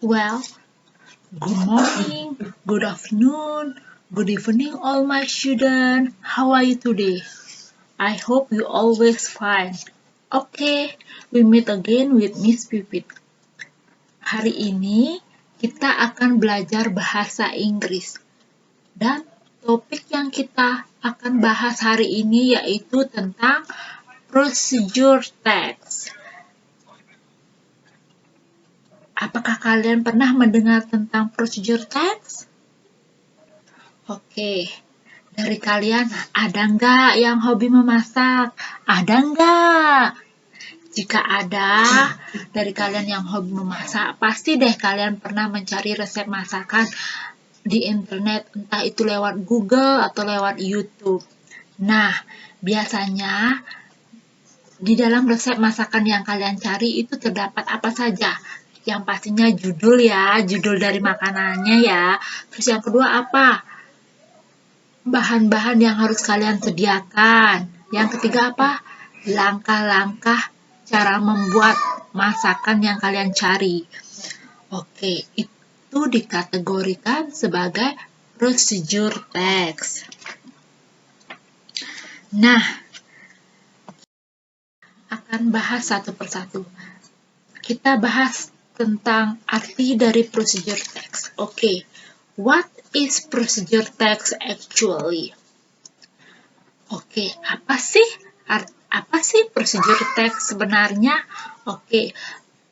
Well, good morning, good afternoon, good evening all my students. How are you today? I hope you always fine. Okay, we meet again with Miss Pipit. Hari ini kita akan belajar bahasa Inggris. Dan topik yang kita akan bahas hari ini yaitu tentang procedure text. Apakah kalian pernah mendengar tentang procedure text? Oke, dari kalian ada nggak yang hobi memasak? Ada nggak? Jika ada dari kalian yang hobi memasak, pasti deh kalian pernah mencari resep masakan di internet, entah itu lewat Google atau lewat YouTube. Nah, biasanya di dalam resep masakan yang kalian cari itu terdapat apa saja? Yang pastinya judul ya, judul dari makanannya ya. Terus yang kedua apa? Bahan-bahan yang harus kalian sediakan. Yang ketiga apa? Langkah-langkah cara membuat masakan yang kalian cari. Oke, itu dikategorikan sebagai procedure text. Nah, akan bahas satu persatu. Kita bahas tentang arti dari procedure text. Oke, what is procedure text actually? Oke, apa sih procedure text sebenarnya? Oke,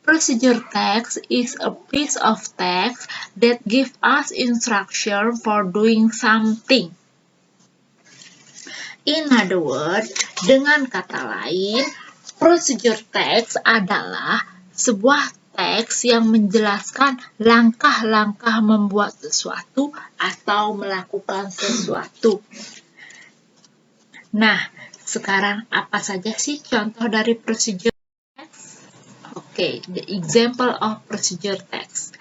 procedure text is a piece of text that give us instruction for doing something. In other words, dengan kata lain, procedure text adalah sebuah teks yang menjelaskan langkah-langkah membuat sesuatu atau melakukan sesuatu. Nah, sekarang apa saja sih contoh dari procedure text? Oke, the example of procedure text.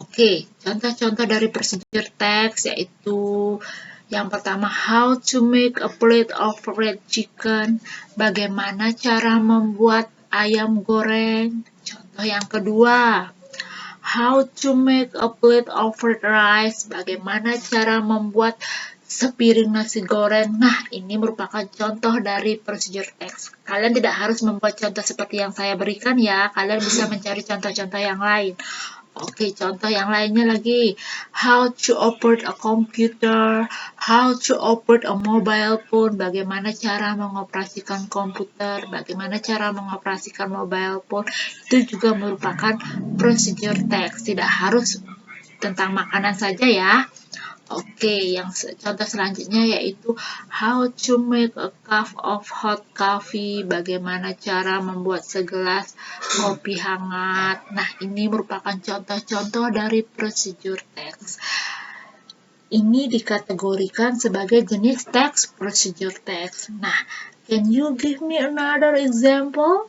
Oke, contoh-contoh dari procedure text yaitu yang pertama, how to make a plate of red chicken. Bagaimana cara membuat ayam goreng. Contoh yang kedua, how to make a plate of fried rice. Bagaimana cara membuat sepiring nasi goreng. Nah, ini merupakan contoh dari procedure text. Kalian tidak harus membuat contoh seperti yang saya berikan ya. Kalian bisa mencari contoh-contoh yang lain. Oke, contoh yang lainnya lagi. How to operate a computer, how to operate a mobile phone, bagaimana cara mengoperasikan komputer, bagaimana cara mengoperasikan mobile phone. Itu juga merupakan procedure text, tidak harus tentang makanan saja ya. Oke, yang contoh selanjutnya yaitu how to make a cup of hot coffee, bagaimana cara membuat segelas kopi hangat. Nah, ini merupakan contoh-contoh dari procedure text. Ini dikategorikan sebagai jenis text procedure text. Nah, can you give me another example?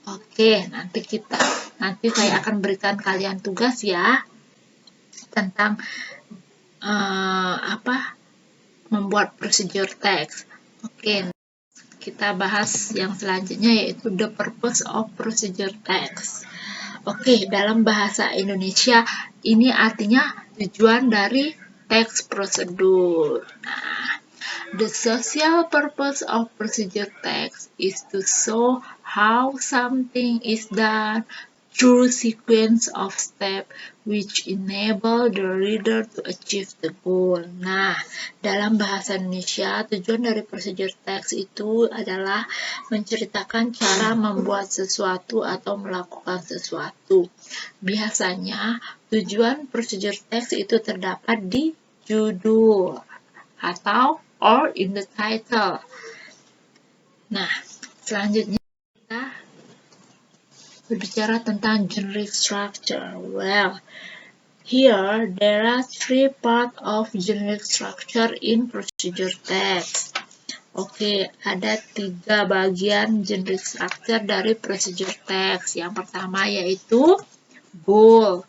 Oke, nanti saya akan berikan kalian tugas ya tentang membuat procedure text. Oke, kita bahas yang selanjutnya yaitu the purpose of procedure text. Oke, dalam bahasa Indonesia ini artinya tujuan dari teks prosedur. Nah, the social purpose of procedure text is to show how something is done through sequence of steps which enable the reader to achieve the goal. Nah, dalam bahasa Indonesia, tujuan dari procedure text itu adalah menceritakan cara membuat sesuatu atau melakukan sesuatu. Biasanya, tujuan procedure text itu terdapat di judul atau or in the title. Nah, selanjutnya kita berbicara tentang generic structure. Well, here there are three parts of generic structure in procedure text. Oke, ada 3 bagian generic structure dari procedure text. Yang pertama yaitu goal.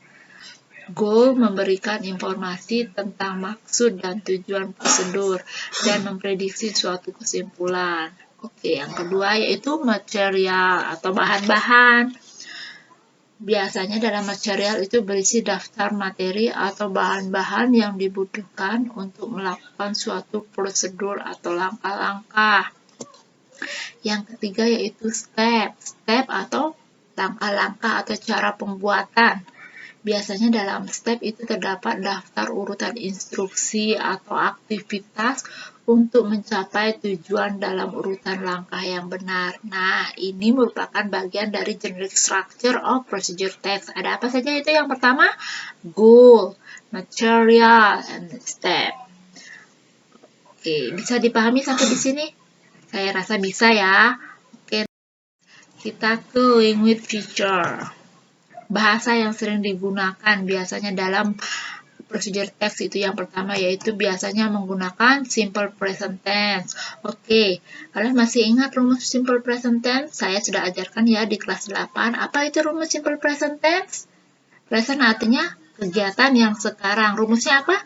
Goal memberikan informasi tentang maksud dan tujuan prosedur dan memprediksi suatu kesimpulan. Oke, yang kedua yaitu material atau bahan-bahan. Biasanya dalam material itu berisi daftar materi atau bahan-bahan yang dibutuhkan untuk melakukan suatu prosedur atau langkah-langkah. Yang ketiga yaitu step atau langkah-langkah atau cara pembuatan. Biasanya dalam step itu terdapat daftar urutan instruksi atau aktivitas untuk mencapai tujuan dalam urutan langkah yang benar. Nah, ini merupakan bagian dari generic structure of procedure text. Ada apa saja itu? Yang pertama, goal, material, and step. Oke, bisa dipahami sampai di sini? Saya rasa bisa ya. Oke, kita ke language feature. Bahasa yang sering digunakan biasanya dalam procedure text itu yang pertama yaitu biasanya menggunakan simple present tense. Oke, kalian masih ingat rumus simple present tense? Saya sudah ajarkan ya di kelas 8. Apa itu rumus simple present tense? Present artinya kegiatan yang sekarang. Rumusnya apa?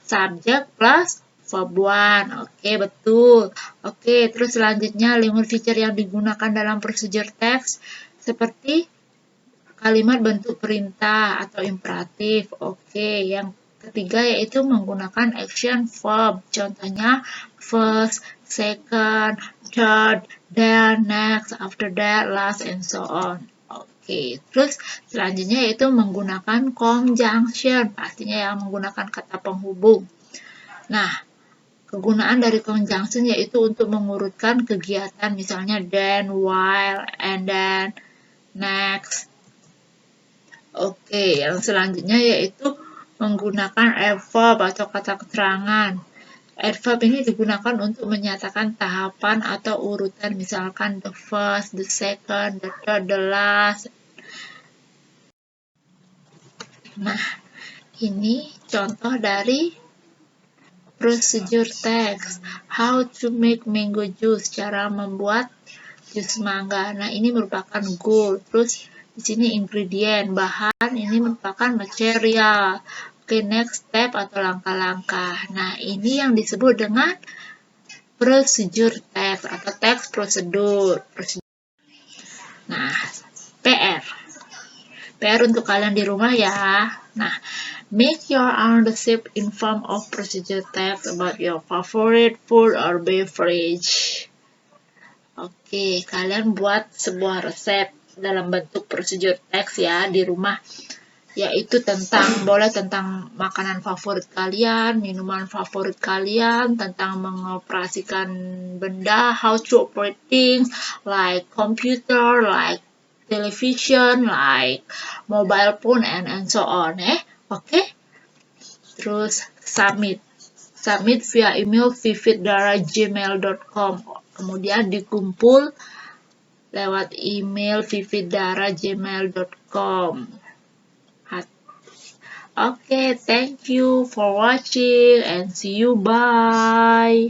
Subject plus verb 1. Oke, betul. Oke, terus selanjutnya language feature yang digunakan dalam procedure text seperti kalimat bentuk perintah atau imperatif. Oke, yang ketiga yaitu menggunakan action verb. Contohnya first, second, third, then, next, after that, last, and so on. Oke, terus selanjutnya yaitu menggunakan conjunction. Pastinya yang menggunakan kata penghubung. Nah, kegunaan dari conjunction yaitu untuk mengurutkan kegiatan misalnya then, while, and then, next. Oke, yang selanjutnya yaitu menggunakan adverb atau kata keterangan. Adverb ini digunakan untuk menyatakan tahapan atau urutan, misalkan the first, the second, the third, the last. Nah, ini contoh dari procedure text. How to make mango juice, cara membuat jus mangga. Nah, ini merupakan goal. Terus di sini ingredient, bahan, ini merupakan material. Oke, next step atau langkah-langkah. Nah, ini yang disebut dengan procedure text atau text prosedur. Nah, PR. PR untuk kalian di rumah ya. Nah, make your own recipe in form of procedure text about your favorite food or beverage. Oke, kalian buat sebuah resep dalam bentuk procedure text ya di rumah, yaitu boleh tentang makanan favorit kalian, minuman favorit kalian, tentang mengoperasikan benda, how to operate things like computer, like television, like mobile phone, and so on. Oke. Terus submit via email vividdara@gmail.com. Kemudian dikumpul lewat email vividdara@gmail.com. Okay, thank you for watching and see you. Bye.